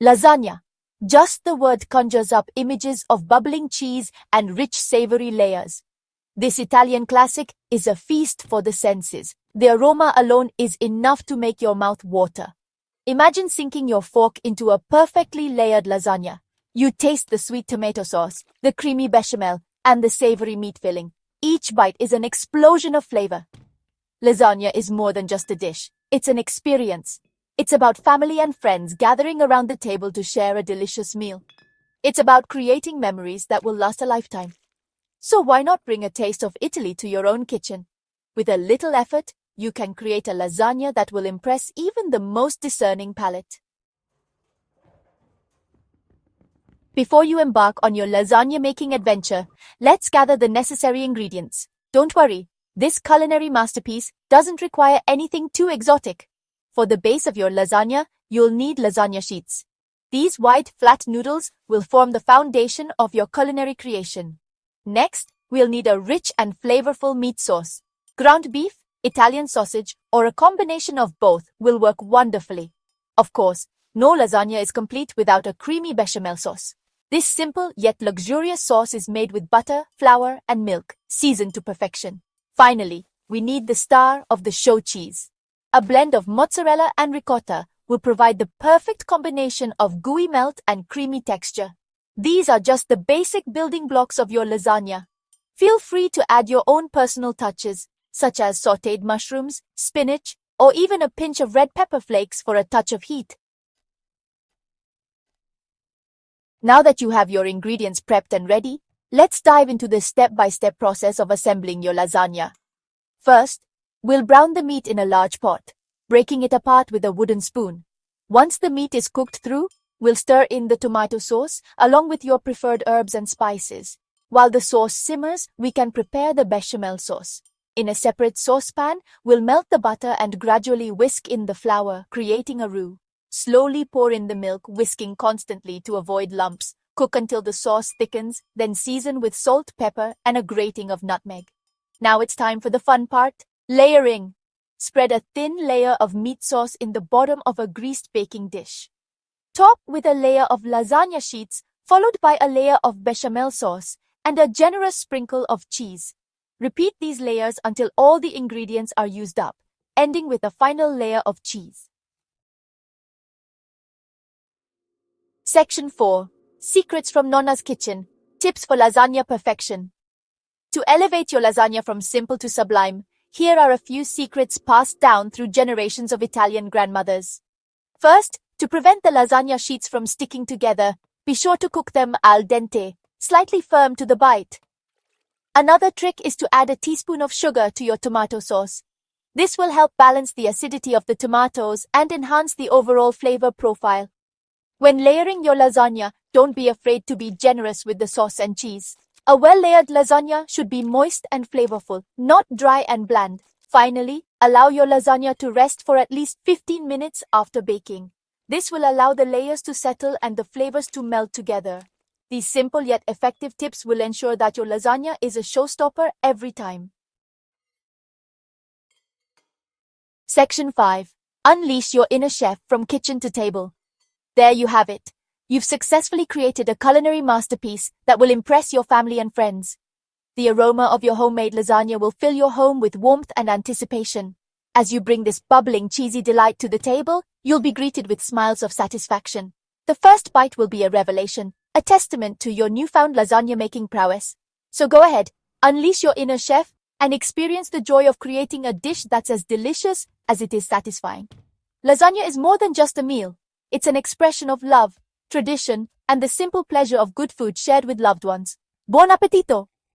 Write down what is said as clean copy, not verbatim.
Lasagna. Just the word conjures up images of bubbling cheese and rich savory layers. This Italian classic is a feast for the senses. The aroma alone is enough to make your mouth water. Imagine sinking your fork into a perfectly layered lasagna. You taste the sweet tomato sauce, the creamy bechamel, and the savory meat filling. Each bite is an explosion of flavor. Lasagna is more than just a dish. It's an experience. It's about family and friends gathering around the table to share a delicious meal. It's about creating memories that will last a lifetime. So why not bring a taste of Italy to your own kitchen? With a little effort, you can create a lasagna that will impress even the most discerning palate. Before you embark on your lasagna making adventure, let's gather the necessary ingredients. Don't worry, this culinary masterpiece doesn't require anything too exotic. For the base of your lasagna, you'll need lasagna sheets. These white, flat noodles will form the foundation of your culinary creation. Next, we'll need a rich and flavorful meat sauce. Ground beef, Italian sausage, or a combination of both will work wonderfully. Of course, no lasagna is complete without a creamy bechamel sauce. This simple yet luxurious sauce is made with butter, flour, and milk, seasoned to perfection. Finally, we need the star of the show cheese. A blend of mozzarella and ricotta will provide the perfect combination of gooey melt and creamy texture. These are just the basic building blocks of your lasagna. Feel free to add your own personal touches, such as sautéed mushrooms, spinach, or even a pinch of red pepper flakes for a touch of heat. Now that you have your ingredients prepped and ready, let's dive into the step-by-step process of assembling your lasagna. First, we'll brown the meat in a large pot, breaking it apart with a wooden spoon. Once the meat is cooked through, we'll stir in the tomato sauce along with your preferred herbs and spices. While the sauce simmers, we can prepare the bechamel sauce. In a separate saucepan, we'll melt the butter and gradually whisk in the flour, creating a roux. Slowly pour in the milk, whisking constantly to avoid lumps. Cook until the sauce thickens, then season with salt, pepper, and a grating of nutmeg. Now it's time for the fun part, layering. Spread a thin layer of meat sauce in the bottom of a greased baking dish. Top with a layer of lasagna sheets, followed by a layer of bechamel sauce and a generous sprinkle of cheese. Repeat these layers until all the ingredients are used up, ending with a final layer of cheese. Section 4. Secrets from Nonna's Kitchen. Tips for lasagna perfection. To elevate your lasagna from simple to sublime, here are a few secrets passed down through generations of Italian grandmothers. First, to prevent the lasagna sheets from sticking together, be sure to cook them al dente, slightly firm to the bite. Another trick is to add a teaspoon of sugar to your tomato sauce. This will help balance the acidity of the tomatoes and enhance the overall flavor profile. When layering your lasagna, don't be afraid to be generous with the sauce and cheese. A well-layered lasagna should be moist and flavorful, not dry and bland. Finally, allow your lasagna to rest for at least 15 minutes after baking. This will allow the layers to settle and the flavors to melt together. These simple yet effective tips will ensure that your lasagna is a showstopper every time. Section 5. Unleash your inner chef from kitchen to table. There you have it. You've successfully created a culinary masterpiece that will impress your family and friends. The aroma of your homemade lasagna will fill your home with warmth and anticipation. As you bring this bubbling, cheesy delight to the table, you'll be greeted with smiles of satisfaction. The first bite will be a revelation, a testament to your newfound lasagna-making prowess. So go ahead, unleash your inner chef, and experience the joy of creating a dish that's as delicious as it is satisfying. Lasagna is more than just a meal. It's an expression of love, tradition, and the simple pleasure of good food shared with loved ones. Buon appetito!